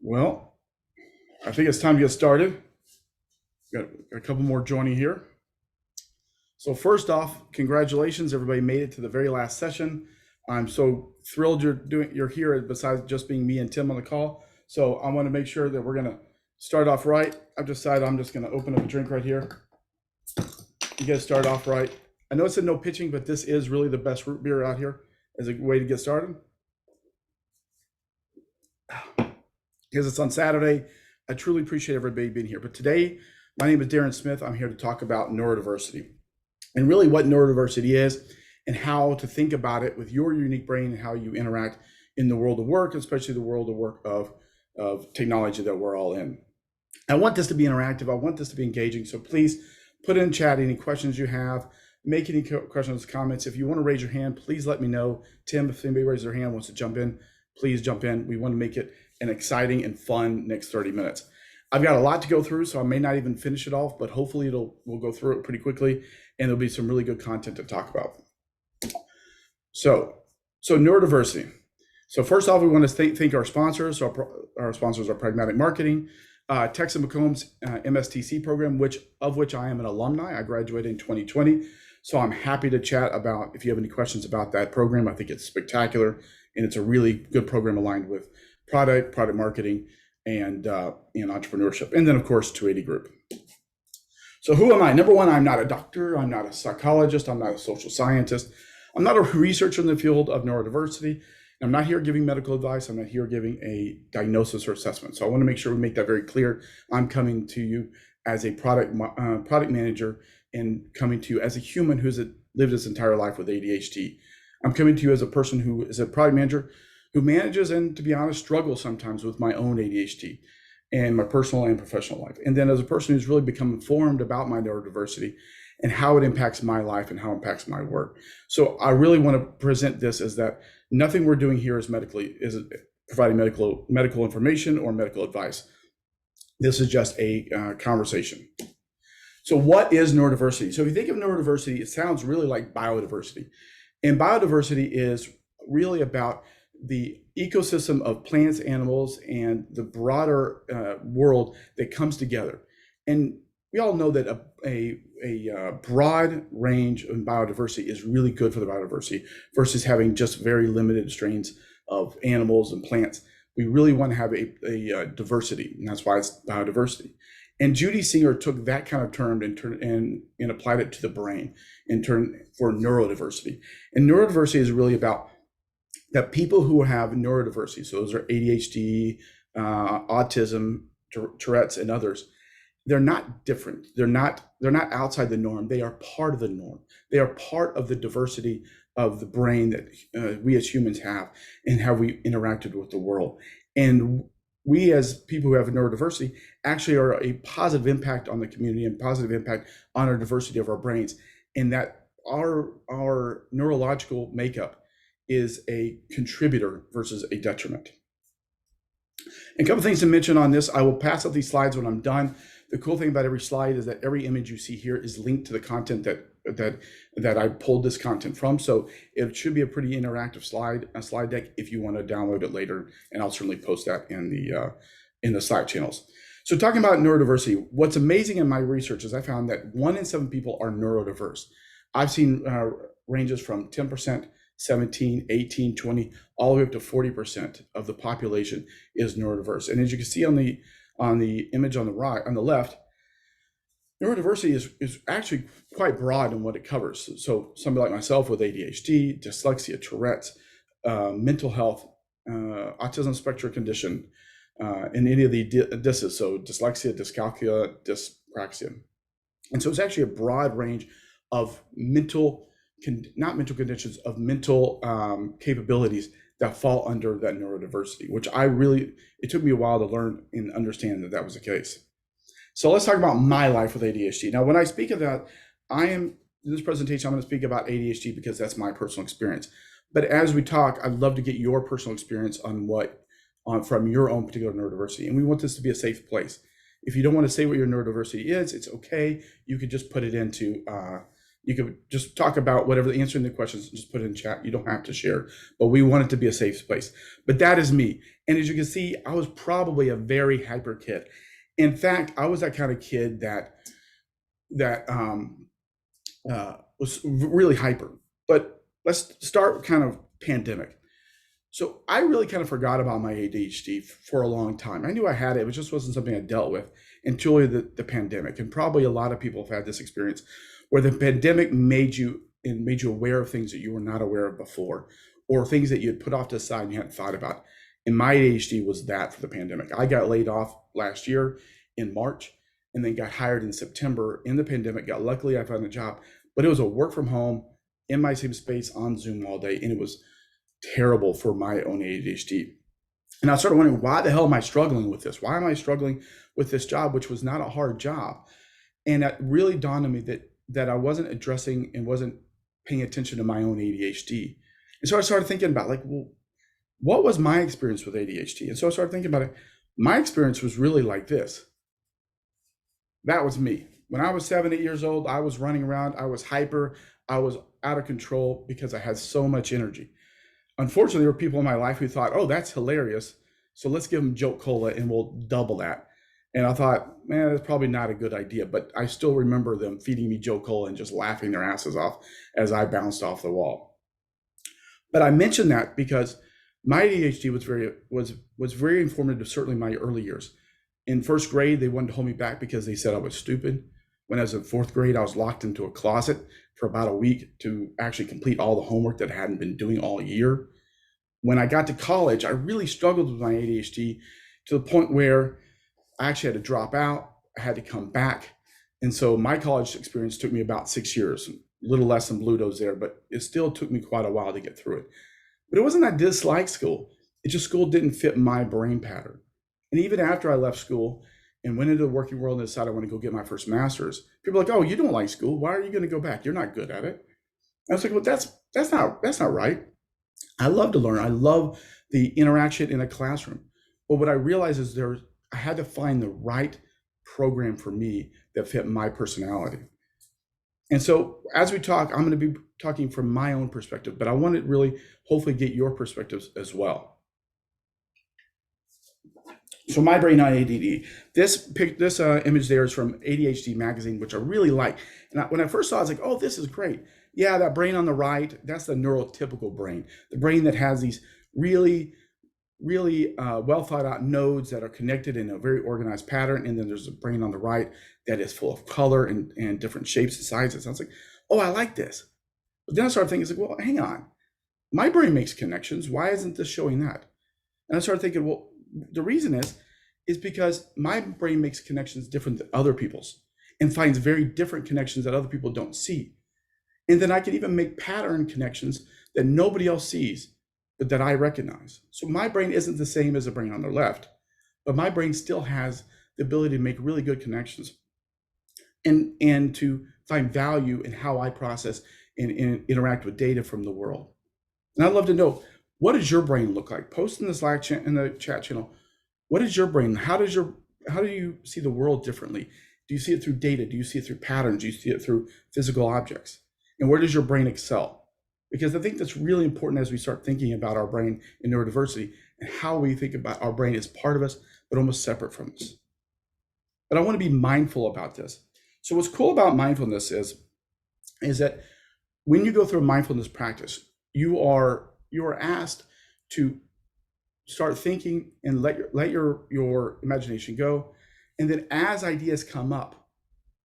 Well, I think it's time to get started. Got a couple more joining here. So first off, congratulations, everybody made it to the very last session. I'm so thrilled you're here besides just being me and Tim on the call. So I want to make sure that we're going to start off right. I've decided I'm just going to open up a drink right here. You guys start off right. I know it said no pitching, but this is really the best root beer out here as a way to get started. Because it's on Saturday. I truly appreciate everybody being here. But today, my name is Darren Smith. I'm here to talk about neurodiversity and really what neurodiversity is and how to think about it with your unique brain and how you interact in the world of work, especially the world of work of technology that we're all in. I want this to be interactive. I want this to be engaging. So please put in chat any questions you have, make any questions, comments. If you want to raise your hand, please let me know. Tim, if anybody raises their hand, wants to jump in, please jump in. We want to make it an exciting and fun next 30 minutes. I've got a lot to go through, so I may not even finish it off, but hopefully we'll go through it pretty quickly, and there'll be some really good content to talk about. So neurodiversity. So first off, we want to thank our sponsors. Our sponsors are Pragmatic Marketing, Texas McCombs MSTC program, of which I am an alumni. I graduated in 2020, so I'm happy to chat about if you have any questions about that program. I think it's spectacular, and it's a really good program aligned with product marketing, and entrepreneurship. And then, of course, 280 Group. So who am I? Number one, I'm not a doctor. I'm not a psychologist. I'm not a social scientist. I'm not a researcher in the field of neurodiversity. I'm not here giving medical advice. I'm not here giving a diagnosis or assessment. So I want to make sure we make that very clear. I'm coming to you as a product manager and coming to you as a human who's lived his entire life with ADHD. I'm coming to you as a person who is a product manager who manages and, to be honest, struggles sometimes with my own ADHD and my personal and professional life. And then as a person who's really become informed about my neurodiversity and how it impacts my life and how it impacts my work. So I really want to present this as that nothing we're doing here is providing medical information or medical advice. This is just a conversation. So what is neurodiversity? So if you think of neurodiversity, it sounds really like biodiversity. And biodiversity is really about the ecosystem of plants, animals, and the broader world that comes together. And we all know that a broad range of biodiversity is really good for the biodiversity versus having just very limited strains of animals and plants. We really want to have a diversity, and that's why it's biodiversity. And Judy Singer took that kind of term and applied it to the brain for neurodiversity. And neurodiversity is really about that people who have neurodiversity, so those are ADHD, autism, Tourette's, and others, they're not different. They're not outside the norm. They are part of the norm. They are part of the diversity of the brain that we as humans have and how we interacted with the world. And we as people who have neurodiversity actually are a positive impact on the community and positive impact on our diversity of our brains, and that our neurological makeup is a contributor versus a detriment. And a couple things to mention on this. I will pass out these slides when I'm done. The cool thing about every slide is that every image you see here is linked to the content that I pulled this content from. So it should be a pretty interactive slide deck if you want to download it later, and I'll certainly post that in the Slack channels. So talking about neurodiversity, what's amazing in my research is I found that 1 in 7 people are neurodiverse. I've seen ranges from 10%, 17, 18, 20, all the way up to 40% of the population is neurodiverse. And as you can see on the image on the right, on the left, neurodiversity is actually quite broad in what it covers. So somebody like myself with ADHD, dyslexia, Tourette's, mental health, autism spectrum condition, and any of the DISs, so dyslexia, dyscalculia, dyspraxia. And so it's actually a broad range of not mental conditions, of mental capabilities that fall under that neurodiversity, which it took me a while to learn and understand that was the case. So let's talk about my life with ADHD. Now, when I speak of that, in this presentation, I'm going to speak about ADHD because that's my personal experience. But as we talk, I'd love to get your personal experience from your own particular neurodiversity. And we want this to be a safe place. If you don't want to say what your neurodiversity is, it's okay. You could just put it into You could just talk about whatever, answering the questions, just put it in chat. You don't have to share, but we want it to be a safe space. But that is me. And as you can see, I was probably a very hyper kid. In fact, I was that kind of kid that was really hyper. But let's start kind of pandemic. So I really kind of forgot about my ADHD for a long time. I knew I had it, it just wasn't something I dealt with until the pandemic. And probably a lot of people have had this experience where the pandemic made you aware of things that you were not aware of before, or things that you had put off to the side and you hadn't thought about. And my ADHD was that for the pandemic. I got laid off last year in March and then got hired in September in the pandemic. Luckily, I found a job, but it was a work from home in my same space on Zoom all day. And it was terrible for my own ADHD. And I started wondering, why the hell am I struggling with this? Why am I struggling with this job, which was not a hard job? And it really dawned on me that I wasn't addressing and wasn't paying attention to my own ADHD. And so I started thinking about, like, well, what was my experience with ADHD? And so I started thinking about it. My experience was really like this. That was me. When I was 7, 8 years old, I was running around. I was hyper. I was out of control because I had so much energy. Unfortunately, there were people in my life who thought, oh, that's hilarious, so let's give them joke cola and we'll double that. And I thought, man, that's probably not a good idea. But I still remember them feeding me joke cola and just laughing their asses off as I bounced off the wall. But I mentioned that because my ADHD was very informative, certainly my early years. In first grade, they wanted to hold me back because they said I was stupid. When I was in fourth grade, I was locked into a closet for about a week to actually complete all the homework that I hadn't been doing all year. When I got to college, I really struggled with my ADHD to the point where I actually had to drop out. I had to come back. And so my college experience took me about 6 years, a little less than Bluto's there, but it still took me quite a while to get through it. But it wasn't that I disliked school. It just school didn't fit my brain pattern. And even after I left school and went into the working world and decided I want to go get my first master's, people were like, oh, you don't like school. Why are you going to go back? You're not good at it. I was like, well, that's not right. I love to learn. I love the interaction in a classroom. But what I realized is I had to find the right program for me that fit my personality. And so as we talk, I'm going to be talking from my own perspective, but I want to really hopefully get your perspectives as well. So my brain on ADD. This image there is from ADHD magazine, which I really like. And when I first saw it, I was like, oh, this is great. Yeah, that brain on the right, that's the neurotypical brain, the brain that has these really well thought out nodes that are connected in a very organized pattern. And then there's a brain on the right that is full of color and different shapes and sizes. I was like, oh, I like this. But then I started thinking, well, hang on. My brain makes connections. Why isn't this showing that? And I started thinking, well, the reason is because my brain makes connections different than other people's and finds very different connections that other people don't see. And then I can even make pattern connections that nobody else sees, but that I recognize. So my brain isn't the same as the brain on the left, but my brain still has the ability to make really good connections and to find value in how I process and interact with data from the world. And I'd love to know, what does your brain look like? Post in the Slack in the chat channel. What is your brain? How do you see the world differently? Do you see it through data? Do you see it through patterns? Do you see it through physical objects? And where does your brain excel? Because I think that's really important as we start thinking about our brain in neurodiversity and how we think about our brain as part of us, but almost separate from us. But I want to be mindful about this. So what's cool about mindfulness is that when you go through a mindfulness practice, you are asked to start thinking and let your imagination go. And then as ideas come up,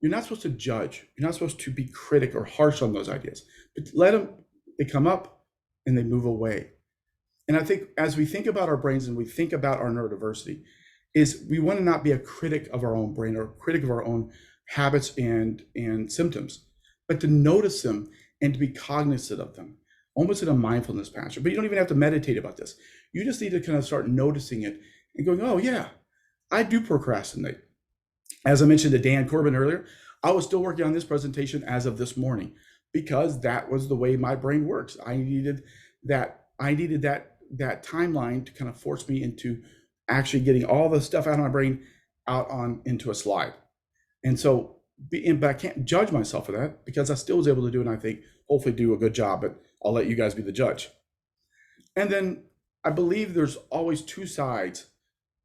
you're not supposed to judge. You're not supposed to be critic or harsh on those ideas, but they come up and they move away. And I think as we think about our brains and we think about our neurodiversity, is we want to not be a critic of our own brain or a critic of our own habits and symptoms, but to notice them and to be cognizant of them, almost in a mindfulness posture. But you don't even have to meditate about this. You just need to kind of start noticing it and going, oh yeah, I do procrastinate. As I mentioned to Dan Corbin earlier, I was still working on this presentation as of this morning because that was the way my brain works. I needed that timeline to kind of force me into actually getting all the stuff out of my brain into a slide. And so but I can't judge myself for that because I still was able to do it. And I think hopefully do a good job, but I'll let you guys be the judge. And then I believe there's always two sides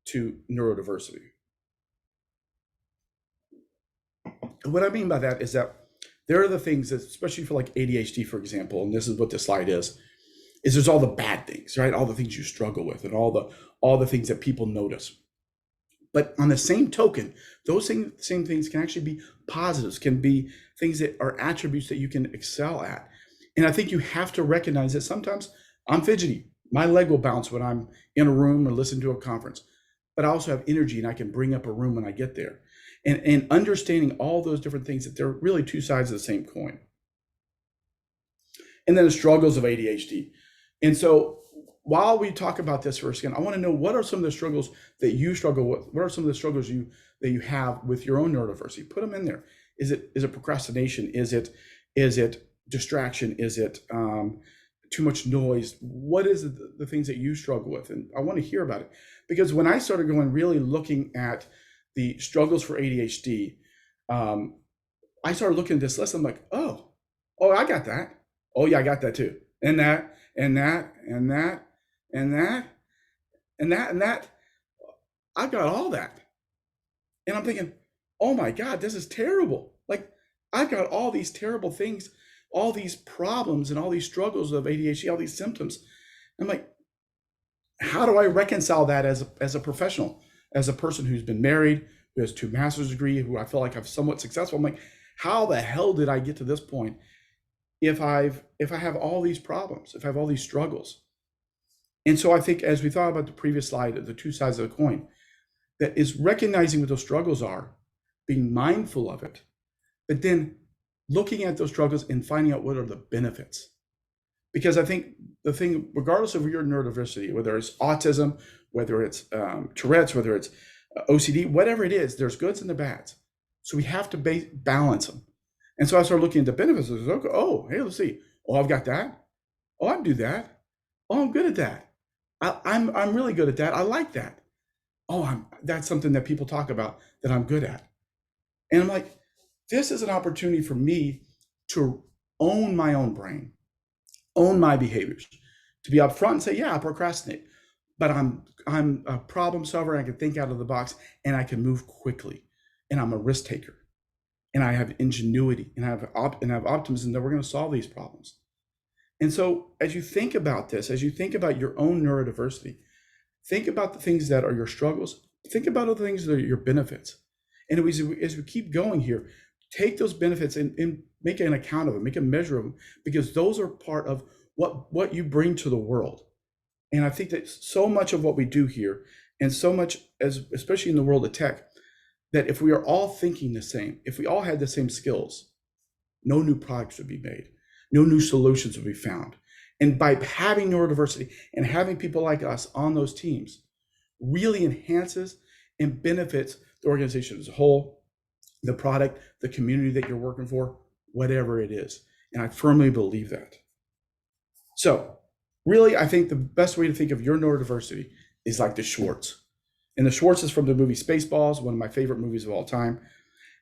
to neurodiversity. And what I mean by that is that there are the things that, especially for like ADHD, for example, and this is what this slide is there's all the bad things, right? All the things you struggle with and all the things that people notice. But on the same token, those same things can actually be positives, can be things that are attributes that you can excel at. And I think you have to recognize that sometimes I'm fidgety. My leg will bounce when I'm in a room or listen to a conference, but I also have energy and I can bring up a room when I get there. And understanding all those different things, that they're really two sides of the same coin. And then the struggles of ADHD. And so while we talk about this for a second, I want to know, what are some of the struggles that you struggle with? What are some of the struggles that you have with your own neurodiversity? Put them in there. Is it procrastination? Is it distraction? Is it too much noise? What is the things that you struggle with? And I want to hear about it, because when I started going really looking at the struggles for ADHD, I started looking at this list. I'm like, oh, I got that. Oh yeah, I got that too. And that, and that, and that, and that, and that, and that. I got all that. And I'm thinking, oh my God, this is terrible. Like, I've got all these terrible things, all these problems and all these struggles of ADHD, all these symptoms. I'm like, how do I reconcile that as a professional, as a person who's been married, who has 2 master's degrees, who I feel like I'm somewhat successful? I'm like, how the hell did I get to this point if I have all these problems, if I have all these struggles? And so I think, as we thought about the previous slide, the two sides of the coin, that is recognizing what those struggles are, being mindful of it, but then looking at those struggles and finding out what are the benefits. Because I think the thing, regardless of your neurodiversity, whether it's autism, whether it's Tourette's, whether it's OCD, whatever it is, there's goods and the bads. So we have to balance them. And so I started looking at the benefits. I was like, oh, hey, let's see. Oh, I've got that. Oh, I can do that. Oh, I'm good at that. I'm really good at that. I like that. Oh, that's something that people talk about that I'm good at. And I'm like, this is an opportunity for me to own my own brain, own my behaviors, to be upfront and say, yeah, I procrastinate, but I'm a problem solver. I can think out of the box and I can move quickly, and I'm a risk taker, and I have ingenuity, and I have optimism that we're going to solve these problems. And so as you think about this, as you think about your own neurodiversity, think about the things that are your struggles, think about the things that are your benefits. And as we keep going here, take those benefits and make an account of them, make a measure of them, because those are part of what you bring to the world. And I think that so much of what we do here, and so much, especially in the world of tech, that if we are all thinking the same, if we all had the same skills, no new products would be made, no new solutions would be found. And by having neurodiversity and having people like us on those teams really enhances and benefits the organization as a whole, the product, the community that you're working for, whatever it is. And I firmly believe that. So really, I think the best way to think of your neurodiversity is like the Schwartz. And the Schwartz is from the movie Spaceballs, one of my favorite movies of all time.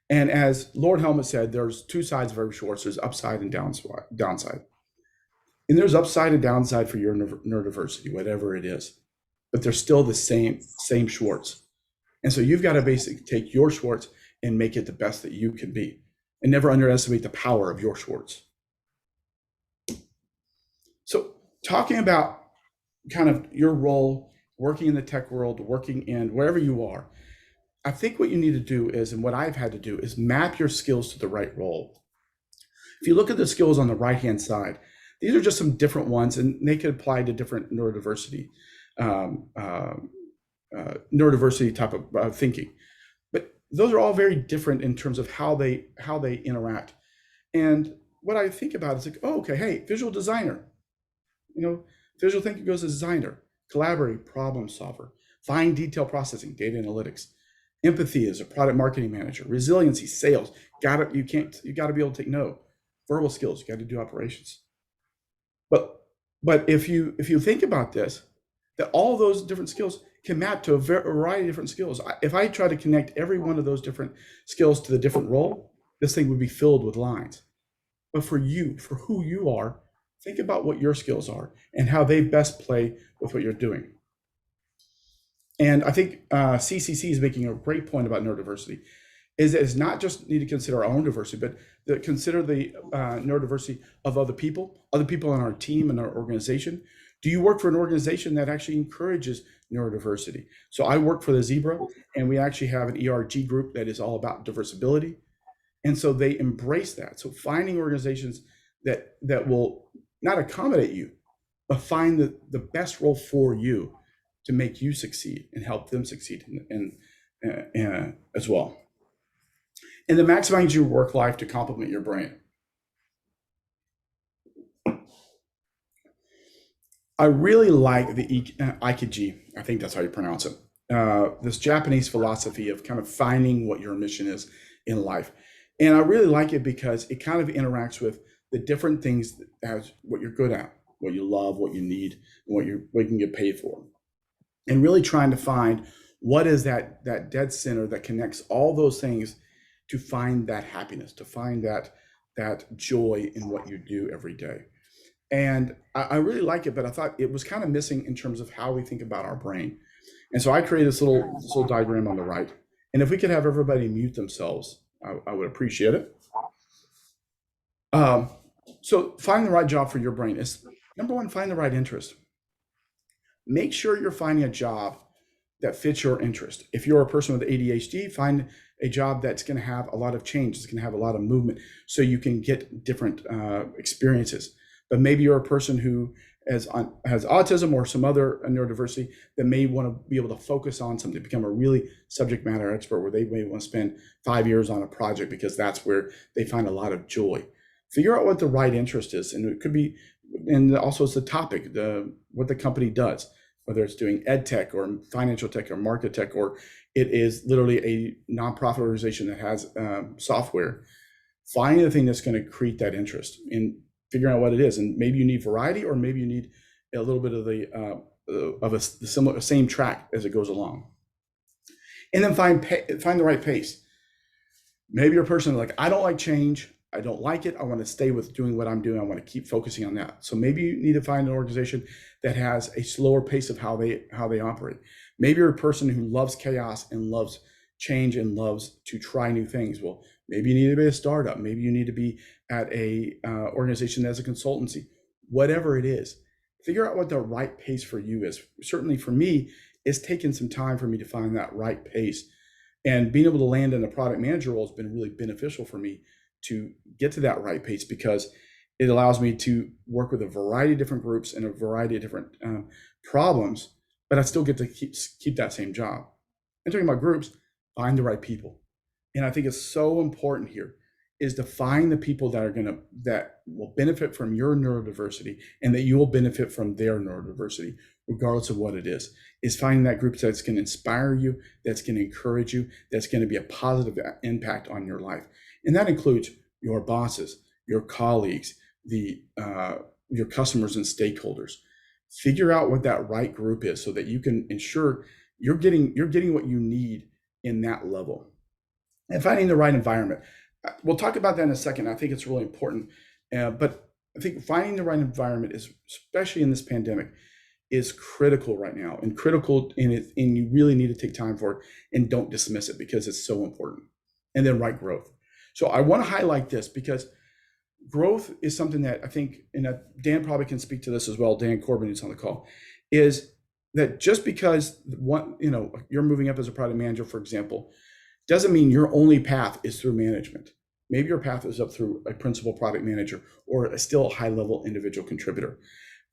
And as Lord Helmet said, there's two sides of every Schwartz. There's upside and downside. And there's upside and downside for your neurodiversity, whatever it is. But they're still the same Schwartz. And so you've got to basically take your Schwartz and make it the best that you can be. And never underestimate the power of your Schwartz. So talking about kind of your role, working in the tech world, working in wherever you are, I think what you need to do is, and what I've had to do, is map your skills to the right role. If you look at the skills on the right-hand side, these are just some different ones, and they could apply to different neurodiversity type of thinking. But those are all very different in terms of how they interact. And what I think about is like, oh, okay, hey, visual designer. Visual thinking goes as designer, collaborative problem solver, fine detail processing, data analytics. Empathy is a product marketing manager. Resiliency, sales. You got to be able to take no. Verbal skills, you got to do operations. But if you think about this, that all those different skills can map to a variety of different skills. If I try to connect every one of those different skills to the different role, this thing would be filled with lines. But for you, for who you are, think about what your skills are and how they best play with what you're doing. And I think CCC is making a great point about neurodiversity. Is that it's not just need to consider our own diversity, but consider the neurodiversity of other people on our team and our organization. Do you work for an organization that actually encourages neurodiversity? So I work for the Zebra, and we actually have an ERG group that is all about diversibility. And so they embrace that. So finding organizations that will not accommodate you, but find the best role for you to make you succeed and help them succeed as well. And then maximize your work life to complement your brain. I really like the Aikiji, I think that's how you pronounce it, this Japanese philosophy of kind of finding what your mission is in life. And I really like it because it kind of interacts with the different things as what you're good at, what you love, what you need, and what you can get paid for. And really trying to find what is that dead center that connects all those things to find that happiness, to find that joy in what you do every day. And I really like it, but I thought it was kind of missing in terms of how we think about our brain. And so I created this little diagram on the right. And if we could have everybody mute themselves, I would appreciate it. So finding the right job for your brain is, number one, find the right interest. Make sure you're finding a job that fits your interest. If you're a person with ADHD, find a job that's going to have a lot of change, it's going to have a lot of movement, so you can get different experiences. But maybe you're a person who has autism or some other neurodiversity that may want to be able to focus on something, become a really subject matter expert, where they may want to spend 5 years on a project because that's where they find a lot of joy. Figure out what the right interest is, and it could be, and also it's the topic, what the company does, whether it's doing ed tech or financial tech or market tech, or it is literally a nonprofit organization that has software. Find the thing that's going to create that interest and figuring out what it is. And maybe you need variety, or maybe you need a little bit of the same track as it goes along. And then find the right pace. Maybe you're a person like, I don't like change. I don't like it. I want to stay with doing what I'm doing. I want to keep focusing on that. So maybe you need to find an organization that has a slower pace of how they operate. Maybe you're a person who loves chaos and loves change and loves to try new things. Well, maybe you need to be a startup. Maybe you need to be at a organization as a consultancy. Whatever it is, figure out what the right pace for you is. Certainly for me, it's taken some time for me to find that right pace. And being able to land in a product manager role has been really beneficial for me to get to that right pace, because it allows me to work with a variety of different groups and a variety of different problems, but I still get to keep that same job. And talking about groups, find the right people. And I think it's so important here is to find the people that will benefit from your neurodiversity, and that you will benefit from their neurodiversity, regardless of what it is finding that group that's going to inspire you, that's going to encourage you, that's going to be a positive impact on your life. And that includes your bosses, your colleagues, your customers and stakeholders. Figure out what that right group is so that you can ensure you're getting what you need in that level. And finding the right environment. We'll talk about that in a second. I think it's really important. But I think finding the right environment is, especially in this pandemic, is critical right now, and you really need to take time for it and don't dismiss it, because it's so important. And then right growth. So I want to highlight this because growth is something that I think, and Dan probably can speak to this as well, Dan Corbin, who's on the call, is that just because you're moving up as a product manager, for example, doesn't mean your only path is through management. Maybe your path is up through a principal product manager or a still high-level individual contributor.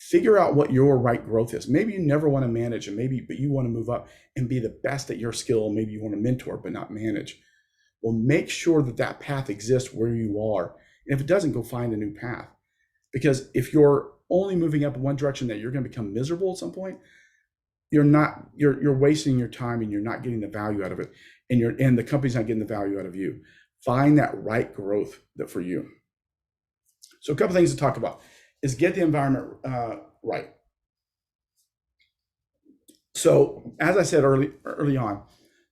Figure out what your right growth is. Maybe you never want to manage, but you want to move up and be the best at your skill. Maybe you want to mentor, but not manage. Well, make sure that path exists where you are. And if it doesn't, go find a new path. Because if you're only moving up in one direction, that you're going to become miserable at some point, you're wasting your time, and you're not getting the value out of it. And the company's not getting the value out of you. Find that right growth for you. So a couple things to talk about is get the environment right. So as I said early on,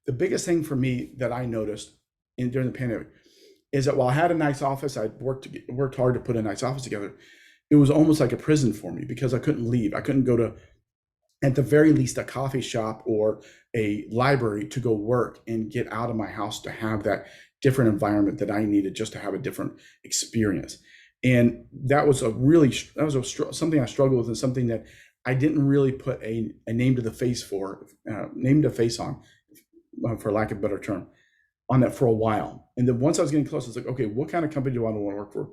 the biggest thing for me that I noticed during the pandemic is that while I had a nice office, I worked hard to put a nice office together. It was almost like a prison for me because I couldn't leave. I couldn't go to, at the very least, a coffee shop or a library to go work and get out of my house to have that different environment that I needed just to have a different experience. And that was something I struggled with, and something that I didn't really put a name to the face on, for lack of a better term, on that for a while. And then once I was getting close, it's like, okay, what kind of company do I want to work for?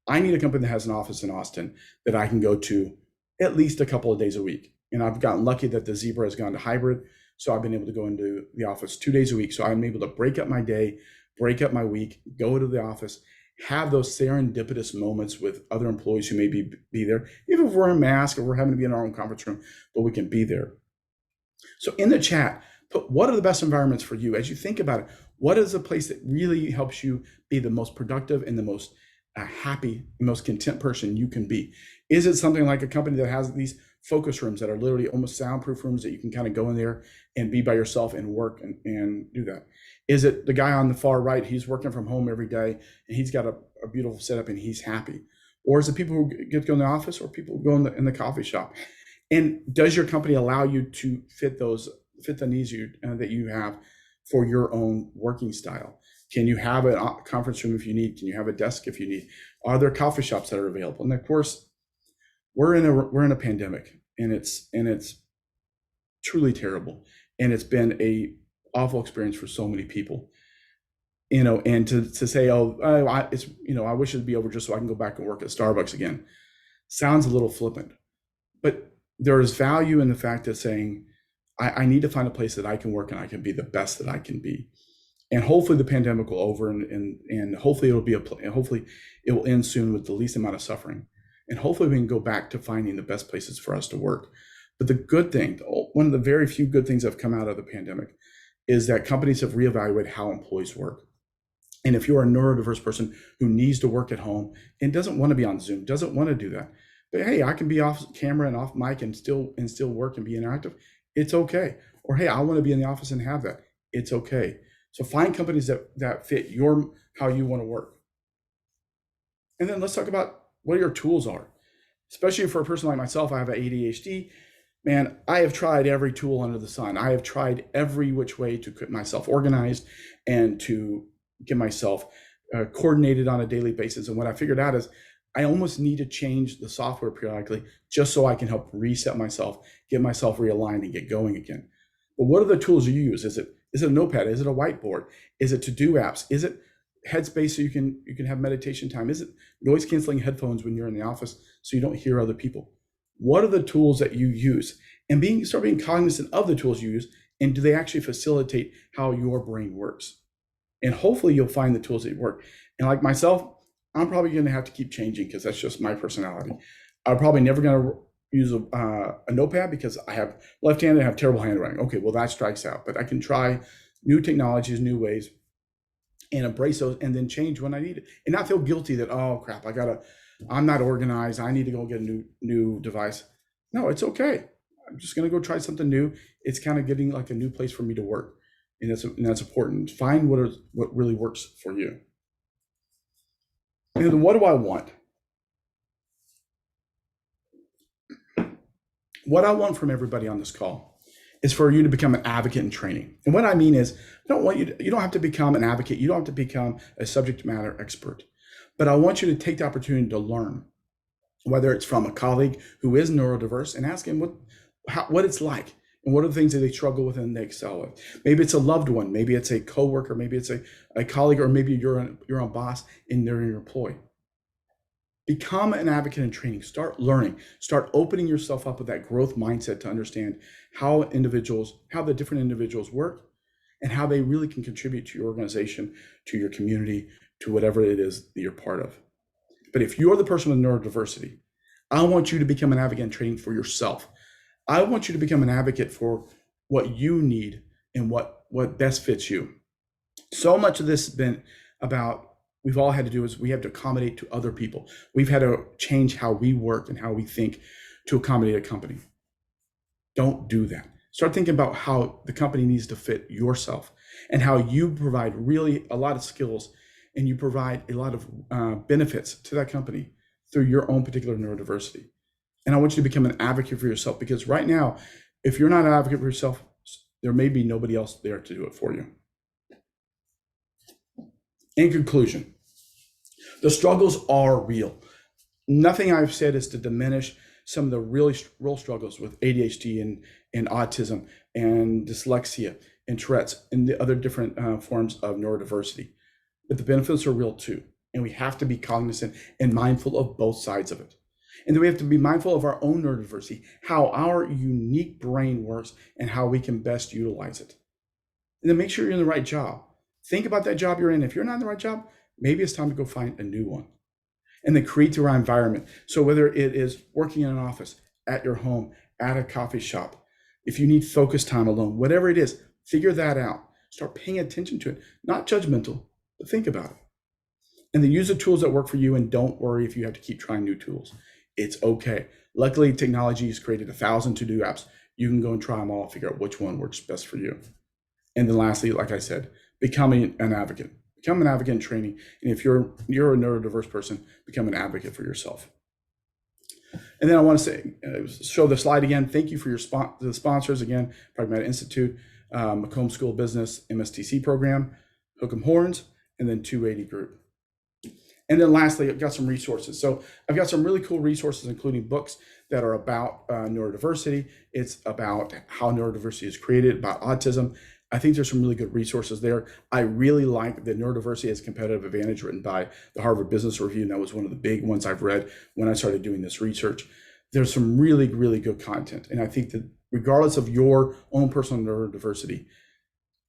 I need a company that has an office in Austin that I can go to at least a couple of days a week. And I've gotten lucky that the Zebra has gone to hybrid. So I've been able to go into the office 2 days a week. So I'm able to break up my day, break up my week, go to the office, have those serendipitous moments with other employees who may be there, even if we're in mask or we're having to be in our own conference room, but we can be there. So in the chat, put what are the best environments for you as you think about it. What is a place that really helps you be the most productive and the most happy, most content person you can be? Is it something like a company that has these focus rooms that are literally almost soundproof rooms that you can kind of go in there and be by yourself and work and do that? Is it the guy on the far right? He's working from home every day and he's got a beautiful setup and he's happy. Or is it people who get to go in the office, or people who go in the coffee shop? And does your company allow you to fit the needs that you have for your own working style? Can you have a conference room if you need? Can you have a desk if you need? Are there coffee shops that are available? And of course, we're in a pandemic, and it's truly terrible, and it's been a awful experience for so many people. And to say, I wish it'd be over just so I can go back and work at Starbucks again, sounds a little flippant. But there is value in the fact of saying, I need to find a place that I can work and I can be the best that I can be. And hopefully the pandemic will over, and hopefully hopefully it will end soon with the least amount of suffering. And hopefully we can go back to finding the best places for us to work. But the good thing, one of the very few good things that have come out of the pandemic, is that companies have reevaluated how employees work. And if you're a neurodiverse person who needs to work at home and doesn't want to be on Zoom, doesn't want to do that, but hey, I can be off camera and off mic and still work and be interactive, it's okay. Or hey, I want to be in the office and have that, it's okay. So find companies that fit how you want to work. And then let's talk about what your tools are. Especially for a person like myself, I have ADHD. Man, I have tried every tool under the sun. I have tried every which way to get myself organized and to get myself coordinated on a daily basis. And what I figured out is I almost need to change the software periodically just so I can help reset myself, get myself realigned, and get going again. But what are the tools you use? Is it a notepad? Is it a whiteboard? Is it to-do apps? Is it Headspace so you can have meditation time? Is it noise canceling headphones when you're in the office so you don't hear other people? What are the tools that you use? And start being cognizant of the tools you use, and do they actually facilitate how your brain works? And hopefully you'll find the tools that work. And like myself, I'm probably going to have to keep changing because that's just my personality. I'm probably never going to use a notepad because I have left-handed and have terrible handwriting. Okay, well, that strikes out. But I can try new technologies, new ways, and embrace those, and then change when I need it, and not feel guilty that, oh crap, I'm not organized, I need to go get a new device. No, it's okay. I'm just going to go try something new. It's kind of getting like a new place for me to work, and that's important. Find what really works for you. And then what do I want? What I want from everybody on this call is for you to become an advocate in training. And what I mean is, you don't have to become an advocate. You don't have to become a subject matter expert, but I want you to take the opportunity to learn, whether it's from a colleague who is neurodiverse, and ask him what it's like and what are the things that they struggle with and they excel with. Maybe it's a loved one, maybe it's a coworker, maybe it's a colleague, or maybe you're a boss and they're your employee. Become an advocate in training. Start learning. Start opening yourself up with that growth mindset to understand how the different individuals work, and how they really can contribute to your organization, to your community, to whatever it is that you're part of. But if you're the person with neurodiversity, I want you to become an advocate in training for yourself. I want you to become an advocate for what you need and what best fits you. So much of this has been about, we've all had to do is we have to accommodate to other people. We've had to change how we work and how we think to accommodate a company. Don't do that. Start thinking about how the company needs to fit yourself, and how you provide really a lot of skills and you provide a lot of benefits to that company through your own particular neurodiversity. And I want you to become an advocate for yourself, because right now, if you're not an advocate for yourself, there may be nobody else there to do it for you. In conclusion, the struggles are real. Nothing I've said is to diminish some of the really real struggles with ADHD and autism and dyslexia and Tourette's and the other different forms of neurodiversity. But the benefits are real too. And we have to be cognizant and mindful of both sides of it. And then we have to be mindful of our own neurodiversity, how our unique brain works and how we can best utilize it. And then make sure you're in the right job. Think about that job you're in. If you're not in the right job, maybe it's time to go find a new one. And then create the right environment. So whether it is working in an office, at your home, at a coffee shop, if you need focus time alone, whatever it is, figure that out. Start paying attention to it. Not judgmental, but think about it. And then use the tools that work for you, and don't worry if you have to keep trying new tools. It's okay. Luckily, technology has created 1,000 to-do apps. You can go and try them all, figure out which one works best for you. And then lastly, like I said, becoming an advocate. Become an advocate in training. And if you're a neurodiverse person, become an advocate for yourself. And then I want to say, show the slide again. Thank you for the sponsors again, Pragmatic Institute, Macomb School of Business, MSTC program, Hook 'em Horns, and then 280 Group. And then lastly, I've got some resources. So I've got some really cool resources, including books that are about neurodiversity. It's about how neurodiversity is created, about autism. I think there's some really good resources there. I really like the Neurodiversity as Competitive Advantage, written by the Harvard Business Review. And that was one of the big ones I've read when I started doing this research. There's some really, really good content. And I think that regardless of your own personal neurodiversity,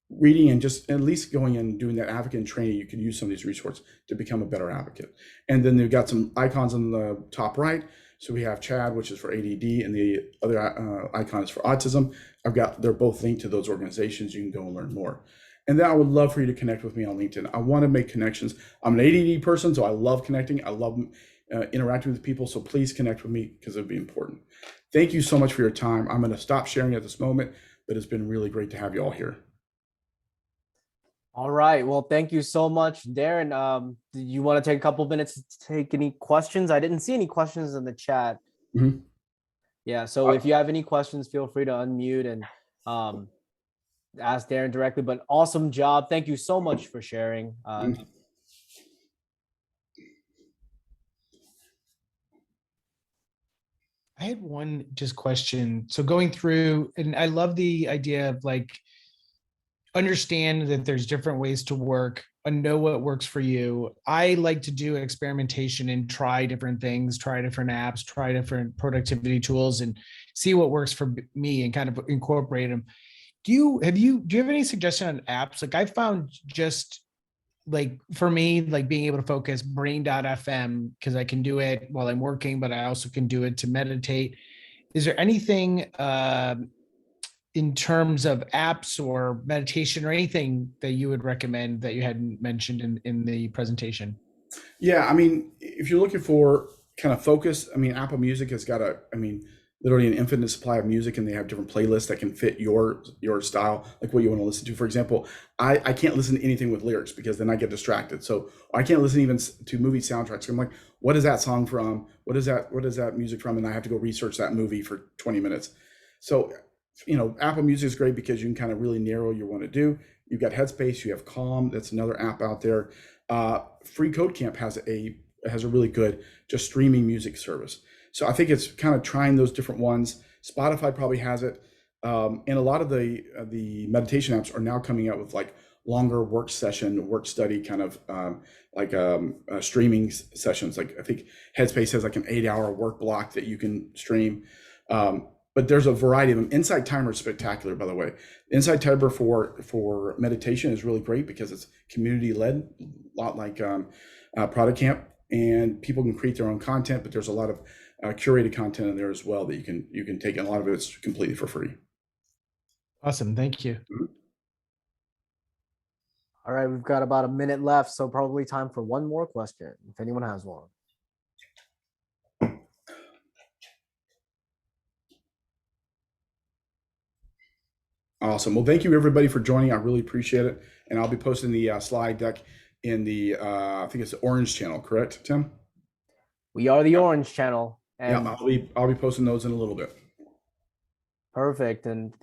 reading and just at least going in and doing that advocate and training, you can use some of these resources to become a better advocate. And then they've got some icons on the top right. So we have CHAD, which is for ADD, and the other icon is for autism. They're both linked to those organizations. You can go and learn more. And then I would love for you to connect with me on LinkedIn. I want to make connections. I'm an ADD person, so I love connecting. I love interacting with people. So please connect with me, because it'd be important. Thank you so much for your time. I'm going to stop sharing at this moment, but it's been really great to have you all here. All right. Well, thank you so much, Darren. Do you want to take a couple minutes to take any questions? I didn't see any questions in the chat. Mm-hmm. Yeah. So if you have any questions, feel free to unmute and ask Darren directly. But awesome job. Thank you so much for sharing. I had one just question. So going through, and I love the idea of like, understand that there's different ways to work and know what works for you. I like to do experimentation and try different things, try different apps, try different productivity tools, and see what works for me and kind of incorporate them. Do you have any suggestion on apps? Like I found just like for me, like being able to focus brain.fm, because I can do it while I'm working, but I also can do it to meditate. Is there anything in terms of apps or meditation or anything that you would recommend that you hadn't mentioned in the presentation? Yeah, I mean, if you're looking for kind of focus, I mean, Apple Music has got literally an infinite supply of music, and they have different playlists that can fit your style, like what you want to listen to. For example, I can't listen to anything with lyrics, because then I get distracted. So I can't listen even to movie soundtracks. I'm like, what is that song from? What is that music from? And I have to go research that movie for 20 minutes. So, Apple Music is great because you can kind of really narrow what you want to do. You've got Headspace, you have Calm. That's another app out there. ProductCamp has a really good just streaming music service. So I think it's kind of trying those different ones. Spotify probably has it. And a lot of the meditation apps are now coming out with like longer work study kind of streaming sessions. Like I think Headspace has like an 8-hour work block that you can stream. But there's a variety of them. Insight Timer is spectacular, by the way. Insight Timer for meditation is really great because it's community-led, a lot like ProductCamp, and people can create their own content, but there's a lot of curated content in there as well that you can take, and a lot of it's completely for free. Awesome, thank you. Mm-hmm. All right, we've got about a minute left, so probably time for one more question, if anyone has one. Awesome. Well, thank you everybody for joining. I really appreciate it. And I'll be posting the slide deck in the I think it's the Orange channel, correct, Tim? We are the Orange channel. Yeah, And I'll be posting those in a little bit. perfect. And thank